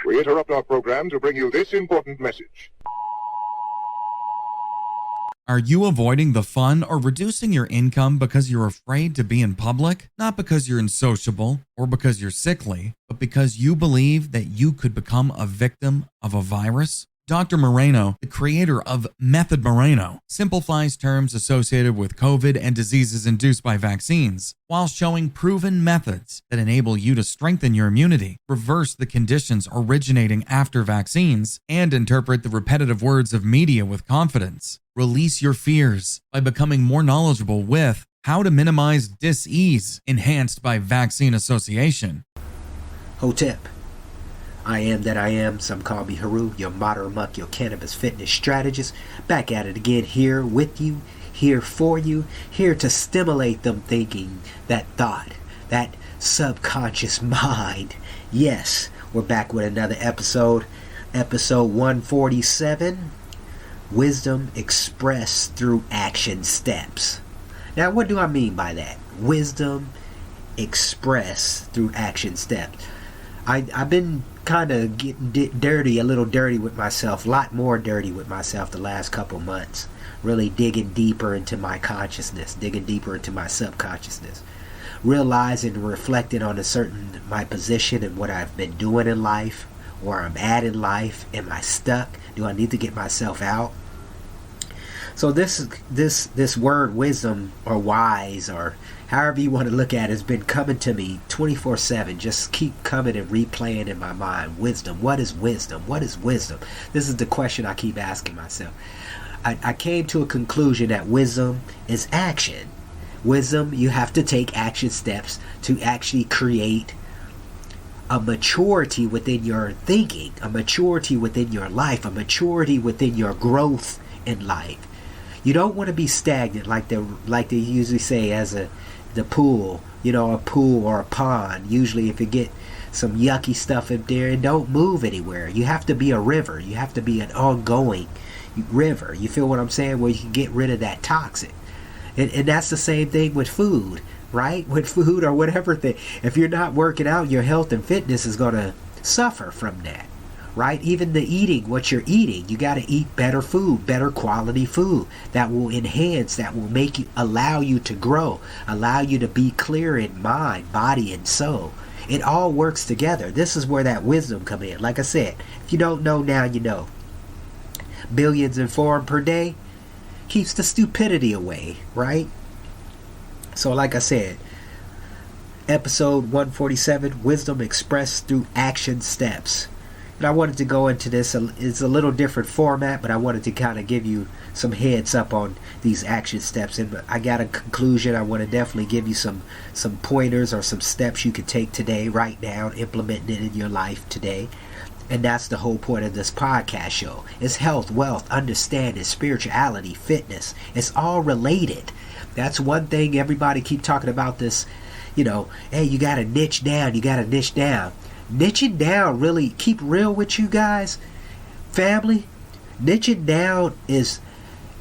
We interrupt our program to bring you this important message. Are you avoiding the fun or reducing your income because you're afraid to be in public? Not because you're insociable or because you're sickly, but because you believe that you could become a victim of a virus? Dr. Moreno, the creator of Method Moreno, simplifies terms associated with COVID and diseases induced by vaccines, while showing proven methods that enable you to strengthen your immunity, reverse the conditions originating after vaccines, and interpret the repetitive words of media with confidence. Release your fears by becoming more knowledgeable with How to Minimize Dis-ease, enhanced by Vaccine Association. Hotep. I am that I am. Some call me Heru, your modern monk, your cannabis fitness strategist. Back at it again, here with you, here for you, here to stimulate them thinking, that thought, that subconscious mind. Yes, we're back with another episode. Episode 147. Wisdom expressed through action steps. Now, what do I mean by that? Wisdom expressed through action steps. I've been kind of getting a little dirty with myself, a lot more dirty with myself the last couple months. Really digging deeper into my consciousness, digging deeper into my subconsciousness. Realizing and reflecting on my position and what I've been doing in life, where I'm at in life. Am I stuck? Do I need to get myself out? So this word wisdom or wise or however you want to look at it has been coming to me 24/7. Just keep coming and replaying in my mind. Wisdom. What is wisdom? What is wisdom? This is the question I keep asking myself. I came to a conclusion that wisdom is action. Wisdom, you have to take action steps to actually create a maturity within your thinking, a maturity within your life, a maturity within your growth in life. You don't want to be stagnant like they usually say as the pool, a pool or a pond. Usually if you get some yucky stuff in there, and don't move anywhere. You have to be a river. You have to be an ongoing river. You feel what I'm saying? Where you can get rid of that toxic. And that's the same thing with food, right? With food or whatever thing. If you're not working out, your health and fitness is going to suffer from that, right? Even the eating, what you're eating, you got to eat better food, better quality food that will enhance, that will allow you to grow, allow you to be clear in mind, body, and soul. It all works together. This is where that wisdom come in. Like I said, if you don't know now, you know. Billions informed per day keeps the stupidity away, right? So like I said, episode 147, wisdom expressed through action steps. And I wanted to go into this. It's a little different format, but I wanted to kind of give you some heads up on these action steps. And I got a conclusion. I want to definitely give you some pointers or some steps you could take today, right now, implementing it in your life today. And that's the whole point of this podcast show. It's health, wealth, understanding, spirituality, fitness. It's all related. That's one thing everybody keep talking about this, hey, you got to niche down. You got to niche down. Niching down, really, keep real with you guys, family. Niching down is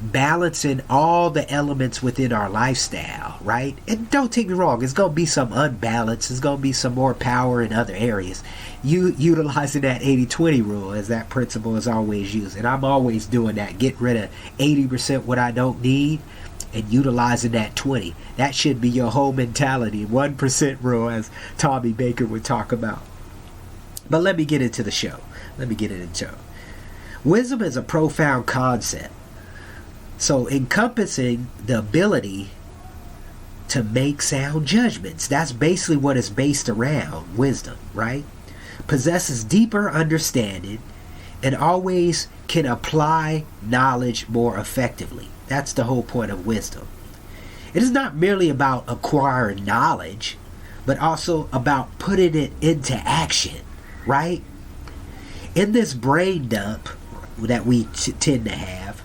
balancing all the elements within our lifestyle, right? And don't take me wrong, it's going to be some unbalance. It's going to be some more power in other areas. You utilizing that 80-20 rule, as that principle is always used. And I'm always doing that. Get rid of 80% what I don't need and utilizing that 20. That should be your whole mentality. 1% rule, as Tommy Baker would talk about. But let me get into the show. Wisdom is a profound concept. So encompassing the ability to make sound judgments. That's basically what it's based around, wisdom, right? Possesses deeper understanding and always can apply knowledge more effectively. That's the whole point of wisdom. It is not merely about acquiring knowledge, but also about putting it into action. Right? In this brain dump that we tend to have,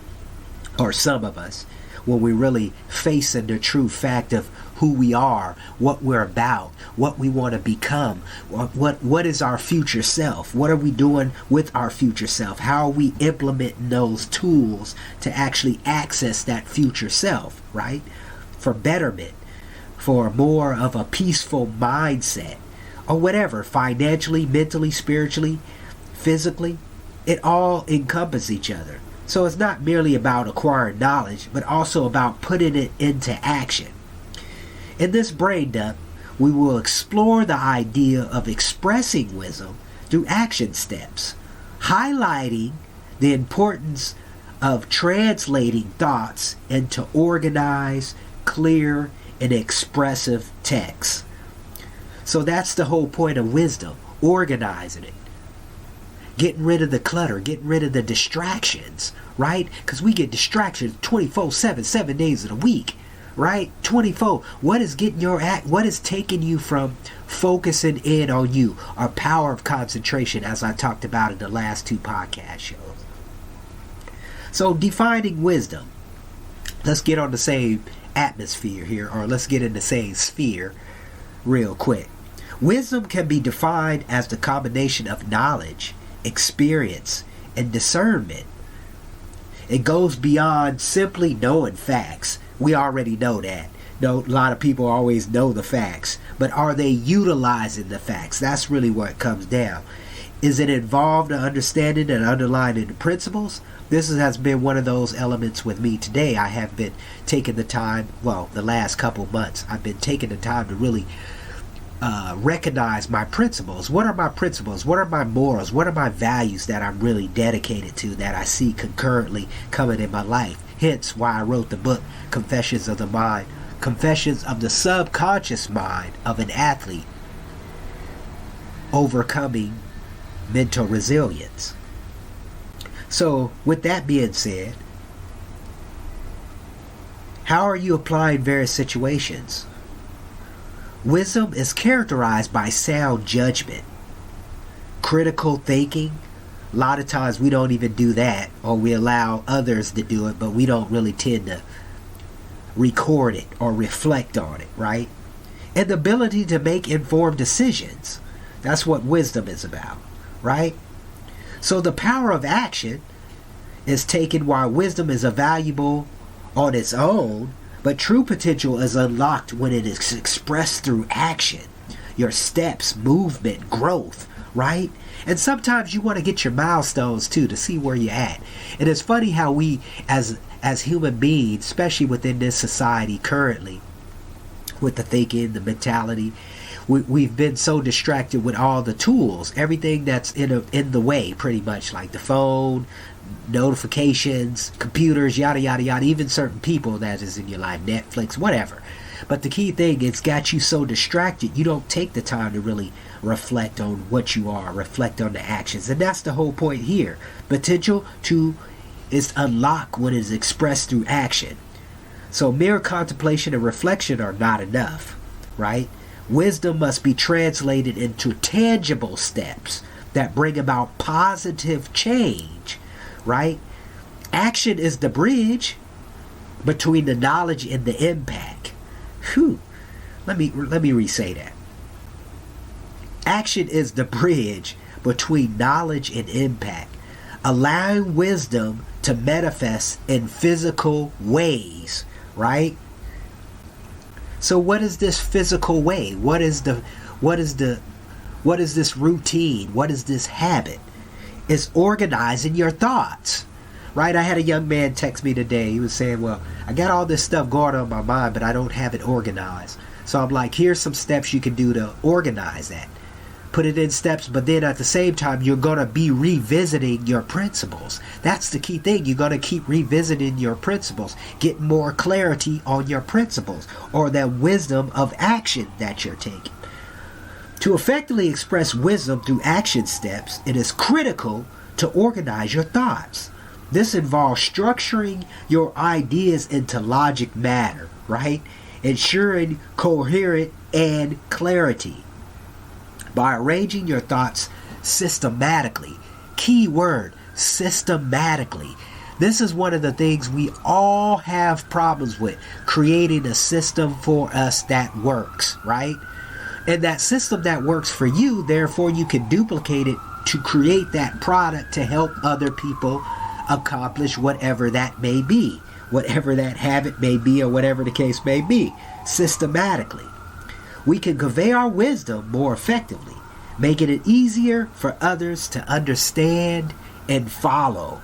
or some of us, when we really facing the true fact of who we are, what we're about, what we want to become, what is our future self, what are we doing with our future self, how are we implementing those tools to actually access that future self, right? For betterment, for more of a peaceful mindset, or whatever, financially, mentally, spiritually. physically, it all encompasses each other. So it's not merely about acquiring knowledge, but also about putting it into action. In this brain dump, we will explore the idea of expressing wisdom through action steps, highlighting the importance of translating thoughts into organized, clear, and expressive text. So that's the whole point of wisdom, organizing it. Getting rid of the clutter, getting rid of the distractions, right? Because we get distractions 24/7, 7 days of the week, right? 24. What is what is taking you from focusing in on you? Our power of concentration, as I talked about in the last 2 podcast shows. So defining wisdom. Let's get on the same atmosphere here, or let's get in the same sphere real quick. Wisdom can be defined as the combination of knowledge, experience, and discernment. It goes beyond simply knowing facts. We already know that. A lot of people always know the facts, but are they utilizing the facts? That's really what it comes down. Is it involved in understanding and underlining the principles? This has been one of those elements with me today. I have been taking the time, the last couple months, I've been taking the time to really recognize my principles. What are my principles? What are my morals? What are my values that I'm really dedicated to, that I see concurrently coming in my life? Hence why I wrote the book, Confessions of the Mind, Confessions of the Subconscious Mind of an Athlete, Overcoming Mental Resilience. So, with that being said, how are you applying various situations? Wisdom is characterized by sound judgment, critical thinking. A lot of times we don't even do that, or we allow others to do it, but we don't really tend to record it or reflect on it, right? And the ability to make informed decisions. That's what wisdom is about, right? So the power of action is taken while wisdom is valuable on its own, but true potential is unlocked when it is expressed through action. Your steps, movement, growth, right? And sometimes you want to get your milestones too, to see where you're at. And it's funny how we as human beings, especially within this society currently, with the thinking, the mentality, we've been so distracted with all the tools, everything that's in the way, pretty much, like the phone, notifications, computers, yada yada yada, even certain people that is in your life, Netflix, whatever. But the key thing, it's got you so distracted you don't take the time to really reflect on what you are, reflect on the actions. And that's the whole point here. Potential is unlocked when it is expressed through action. So mere contemplation and reflection are not enough, right? Wisdom must be translated into tangible steps that bring about positive change, right? Action is the bridge between the knowledge and the impact. Whew. Let me re-say that. Action is the bridge between knowledge and impact, allowing wisdom to manifest in physical ways, right? So what is this physical way? What is this routine? What is this habit? It's organizing your thoughts, right? I had a young man text me today. He was saying, well, I got all this stuff going on in my mind, but I don't have it organized. So I'm like, here's some steps you can do to organize that. Put it in steps, but then at the same time, you're going to be revisiting your principles. That's the key thing. You're going to keep revisiting your principles, get more clarity on your principles, or that wisdom of action that you're taking. To effectively express wisdom through action steps, it is critical to organize your thoughts. This involves structuring your ideas into logic matter, right? Ensuring coherence and clarity. By arranging your thoughts systematically. Key word, systematically. This is one of the things we all have problems with, creating a system for us that works, right? And that system that works for you, therefore you can duplicate it to create that product to help other people accomplish whatever that may be, whatever that habit may be, or whatever the case may be, systematically. We can convey our wisdom more effectively making it easier for others to understand and follow,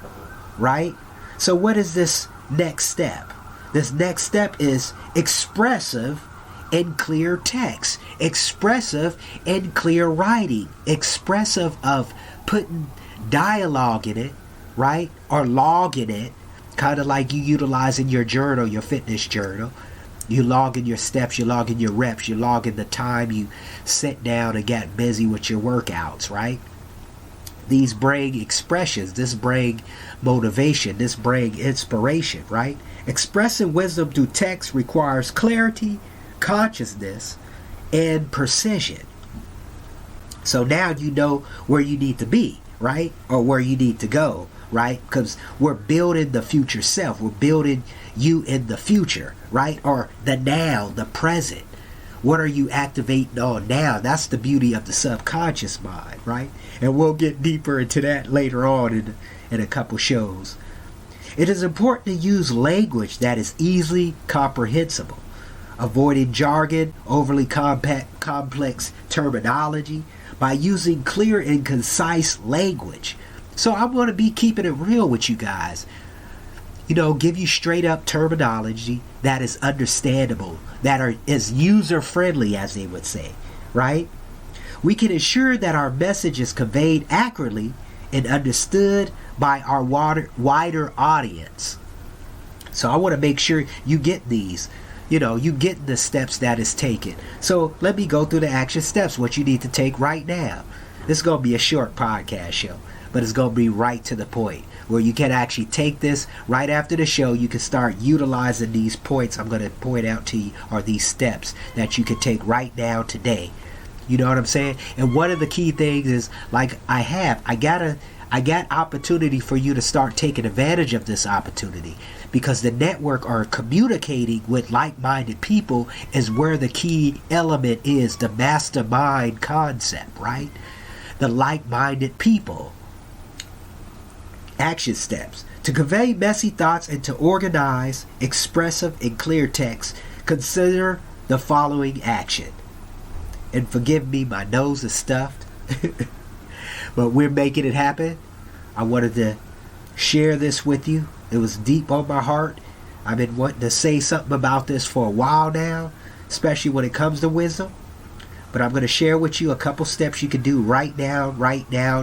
right? So what is this next step? This next step is expressive and clear text, expressive and clear writing, expressive of putting dialogue in it, right? Or log in it, kind of like you utilize in your journal, your fitness journal. You log in your steps, you log in your reps, you log in the time you sit down and get busy with your workouts, right? These bring expressions, this bring motivation, this bring inspiration, right? Expressing wisdom through text requires clarity, consciousness, and precision. So now you know where you need to be, right? Or where you need to go, right? Because we're building the future self. We're building you in the future, right? Or the now, the present. What are you activating on now? That's the beauty of the subconscious mind, right? And we'll get deeper into that later on in a couple shows. It is important to use language that is easily comprehensible, avoiding jargon, overly complex terminology, by using clear and concise language. So I'm going to be keeping it real with you guys. You know, give you straight up terminology that is understandable, that is user friendly, as they would say, right? We can ensure that our message is conveyed accurately and understood by our wider audience. So I want to make sure you get these. You know, you get the steps that is taken. So let me go through the action steps, what you need to take right now. This is going to be a short podcast show, but it's going to be right to the point, where you can actually take this right after the show. You can start utilizing these points I'm going to point out to you, or these steps that you can take right now today. You know what I'm saying? And one of the key things is, like I got opportunity for you to start taking advantage of this opportunity, because the network, or communicating with like-minded people, is where the key element is, the mastermind concept, right? The like-minded people. Action steps. To convey messy thoughts and to organize expressive and clear text, consider the following action. And forgive me, my nose is stuffed, but we're making it happen. I wanted to share this with you. It was deep on my heart. I've been wanting to say something about this for a while now, especially when it comes to wisdom. But I'm going to share with you a couple steps you can do right now,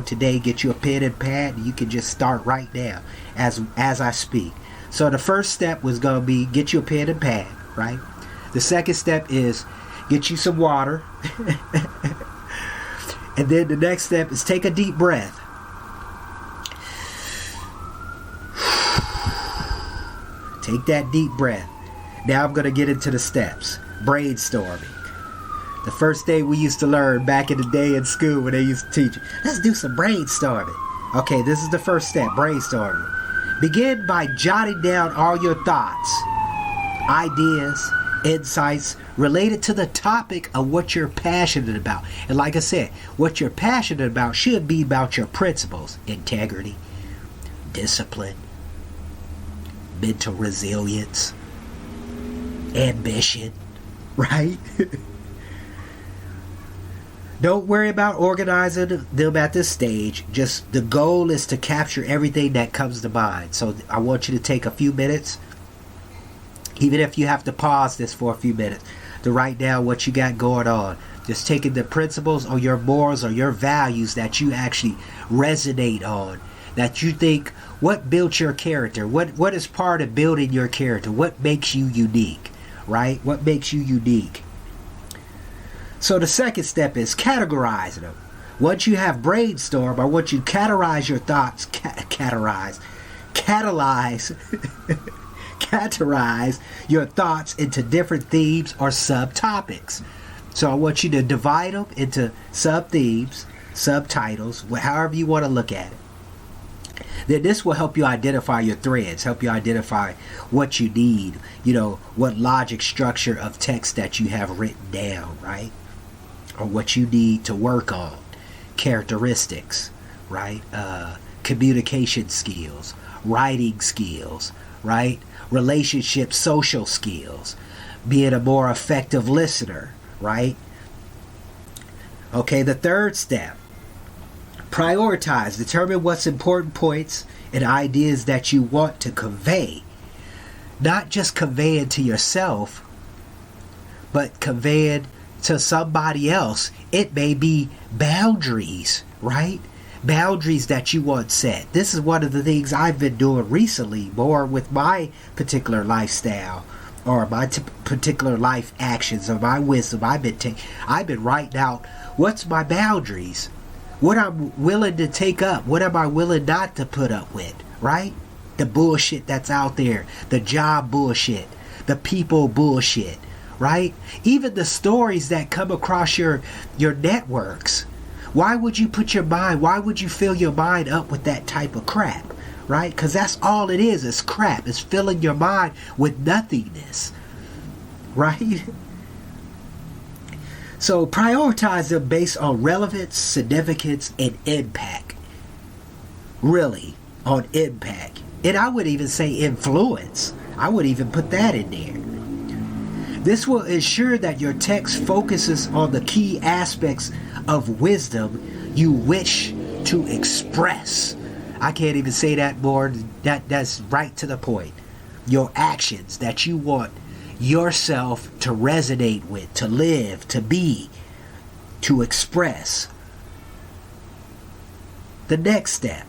today. Get you a pen and pad, and you can just start right now as I speak. So the first step was going to be get you a pen and pad, right? The second step is get you some water. And then the next step is take a deep breath. Take that deep breath. Now I'm going to get into the steps. Brainstorming. The first thing we used to learn back in the day in school when they used to teach, let's do some brainstorming. Okay, this is the first step, brainstorming. Begin by jotting down all your thoughts, ideas, insights related to the topic of what you're passionate about. And like I said, what you're passionate about should be about your principles: integrity, discipline, mental resilience, ambition, right? Don't worry about organizing them at this stage. Just the goal is to capture everything that comes to mind. So I want you to take a few minutes, even if you have to pause this for a few minutes, to write down what you got going on. Just taking the principles or your morals or your values that you actually resonate on, that you think, what built your character? What is part of building your character? What makes you unique, right? What makes you unique? So the second step is categorizing them. Once you have brainstormed, I want you to categorize your thoughts. Categorize your thoughts into different themes or subtopics. So I want you to divide them into sub-themes, subtitles, however you want to look at it. Then this will help you identify your threads, help you identify what you need, what logic structure of text that you have written down, right? Or what you need to work on, characteristics, right? Communication skills, writing skills, right? Relationship, social skills, being a more effective listener, right? Okay, the third step. Prioritize. Determine what's important points and ideas that you want to convey. Not just convey it to yourself, but convey it to somebody else. It may be boundaries, right? Boundaries that you want set. This is one of the things I've been doing recently, more with my particular lifestyle or my particular life actions or my wisdom. I've been writing out what's my boundaries, what I'm willing to take up, what am I willing not to put up with, right? The bullshit that's out there, the job bullshit, the people bullshit, right? Even the stories that come across your networks. Why would you why would you fill your mind up with that type of crap, right? Because that's all it is crap. It's filling your mind with nothingness, right? So prioritize them based on relevance, significance, and impact. Really, on impact. And I would even say influence. I would even put that in there. This will ensure that your text focuses on the key aspects of wisdom you wish to express. I can't even say that more. That's right to the point. Your actions that you want yourself to resonate with, to live, to be, to express. The next step.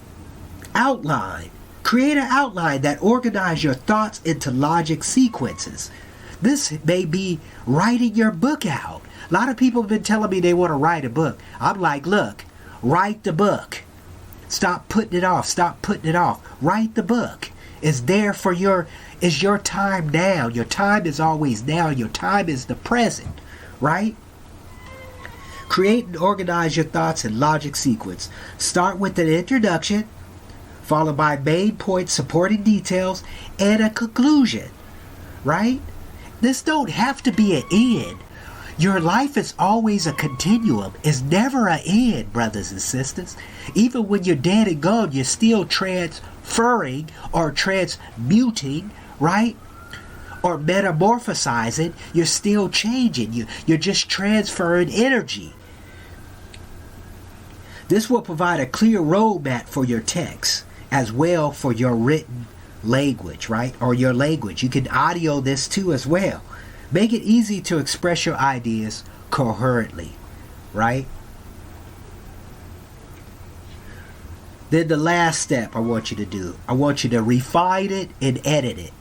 Outline. Create an outline that organizes your thoughts into logic sequences. This may be writing your book out. A lot of people have been telling me they want to write a book. I'm like, look, write the book. Stop putting it off. Stop putting it off. Write the book. It's there for it's your time now. Your time is always now. Your time is the present, right? Create and organize your thoughts in logic sequence. Start with an introduction, followed by main points, supporting details, and a conclusion, right? This don't have to be an end. Your life is always a continuum. It's never an end, brothers and sisters. Even when you're dead and gone, you're still transferring or transmuting, right? Or metamorphosizing. You're still changing. You're just transferring energy. This will provide a clear roadmap for your text as well for your written language, right? Or your language. You can audio this too as well. Make it easy to express your ideas coherently, right? Then the last step I want you to do, I want you to refine it and edit it.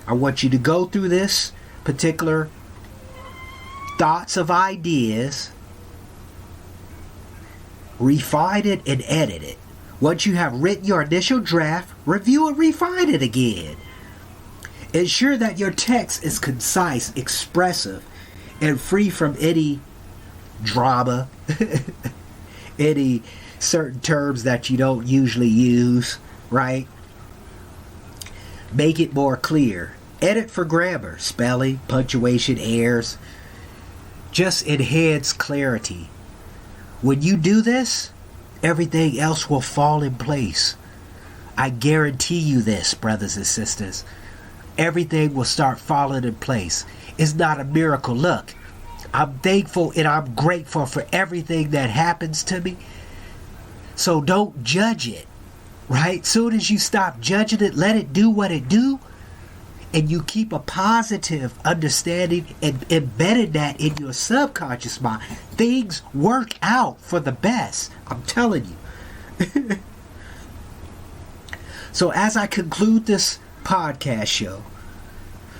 I want you to go through this particular thoughts of ideas, refine it and edit it. Once you have written your initial draft, review and refine it again. Ensure that your text is concise, expressive, and free from any drama, any certain terms that you don't usually use, right? Make it more clear. Edit for grammar, spelling, punctuation, errors. Just enhance clarity. When you do this, everything else will fall in place. I guarantee you this, brothers and sisters. Everything will start falling in place. It's not a miracle. Look, I'm thankful and I'm grateful for everything that happens to me. So don't judge it, right? Soon as you stop judging it, let it do what it do, and you keep a positive understanding and embedded that in your subconscious mind, things work out for the best. I'm telling you. So as I conclude this podcast show,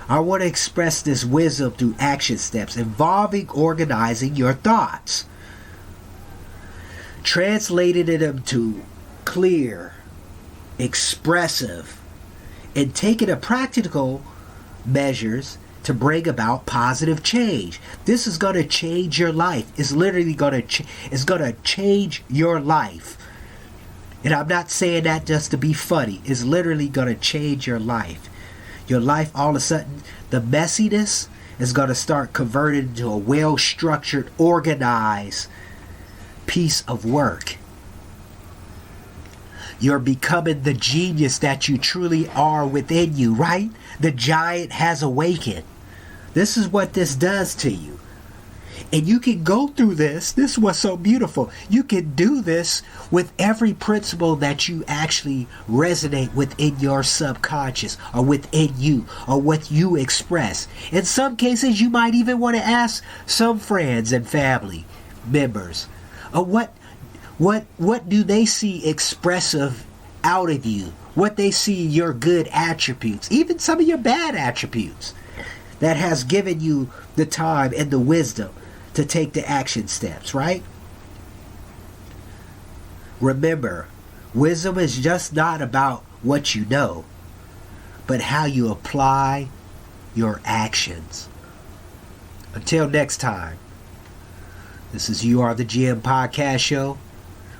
I want to express this wisdom through action steps involving organizing your thoughts, translating it into clear, expressive, and taking a practical measures to bring about positive change. This is going to change your life. It's literally going to change your life. And I'm not saying that just to be funny. It's literally going to change your life. Your life, all of a sudden, the messiness is going to start converted into a well-structured, organized piece of work. You're becoming the genius that you truly are within you, right? The giant has awakened. This is what this does to you. And you can go through this. This was so beautiful. You can do this with every principle that you actually resonate within your subconscious or within you or what you express. In some cases, you might even want to ask some friends and family members, what do they see expressive out of you? What they see your good attributes, even some of your bad attributes, that has given you the time and the wisdom to take the action steps, right? Remember, wisdom is just not about what you know, but how you apply your actions. Until next time, this is You Are the GM Podcast Show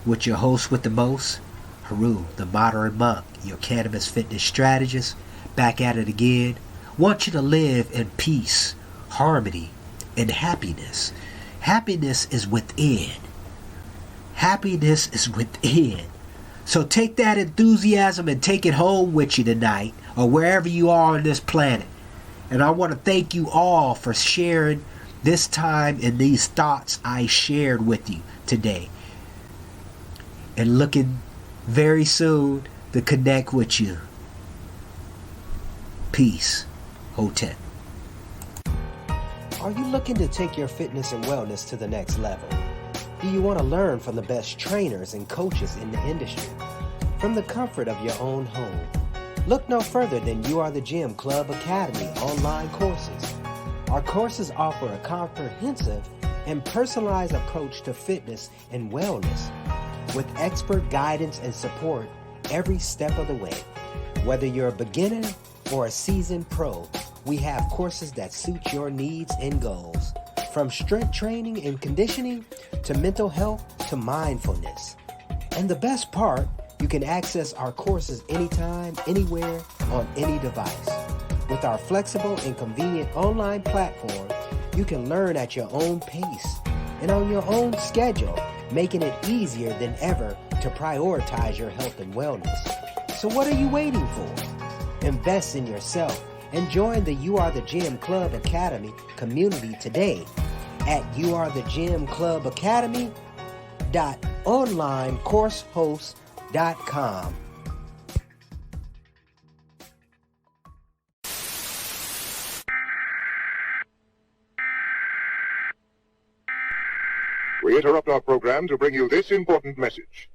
with your host with the most, Heru, the modern monk, your cannabis fitness strategist, back at it again. Want you to live in peace, harmony, and happiness. Happiness is within. Happiness is within. So take that enthusiasm and take it home with you tonight or wherever you are on this planet. And I want to thank you all for sharing this time and these thoughts I shared with you today. And looking very soon to connect with you. Peace. Hotep. Are you looking to take your fitness and wellness to the next level? Do you want to learn from the best trainers and coaches in the industry? From the comfort of your own home? Look no further than You Are the Gym Club Academy online courses. Our courses offer a comprehensive and personalized approach to fitness and wellness with expert guidance and support every step of the way. Whether you're a beginner or a seasoned pro, we have courses that suit your needs and goals. From strength training and conditioning to mental health to mindfulness. And the best part, you can access our courses anytime, anywhere, on any device. With our flexible and convenient online platform, you can learn at your own pace and on your own schedule, making it easier than ever to prioritize your health and wellness. So what are you waiting for? Invest in yourself and join the You Are the Gym Club Academy community today at youarethegymclubacademy.onlinecoursehost.com. We interrupt our program to bring you this important message.